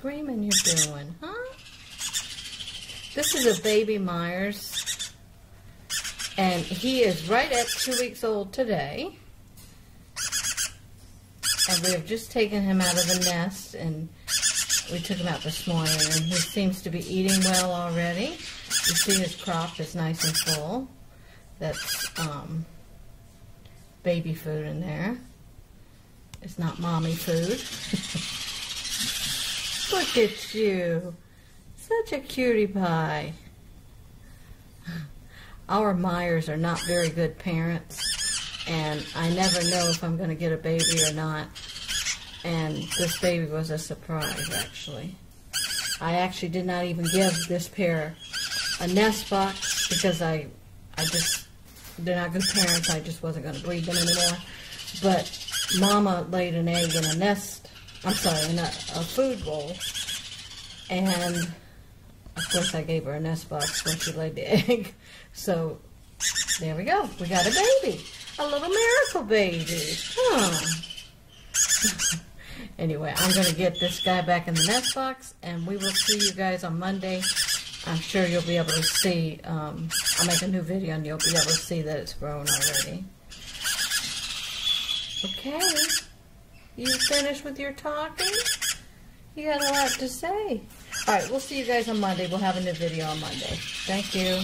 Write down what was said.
screaming you're doing, huh? This is a baby Myers, and he is right at 2 weeks old today. And we have just taken him out of the nest, and we took him out this morning, and he seems to be eating well already. You see his crop is nice and full. That's baby food in there. It's not mommy food. Look at you. Such a cutie pie. Our Myers are not very good parents, and I never know if I'm going to get a baby or not. And this baby was a surprise, actually. I actually did not even give this pair a nest box because they're not good parents. I just wasn't going to breed them anymore. But Mama laid an egg in a nest, in a food bowl. And, of course, I gave her a nest box when she laid the egg. So, there we go. We got a baby. A little miracle baby. Huh. Anyway, I'm going to get this guy back in the nest box, and we will see you guys on Monday. I'm sure you'll be able to see, I'll make a new video, and you'll be able to see that it's grown already. Okay. You finished with your talking? You got a lot to say. All right, we'll see you guys on Monday. We'll have a new video on Monday. Thank you.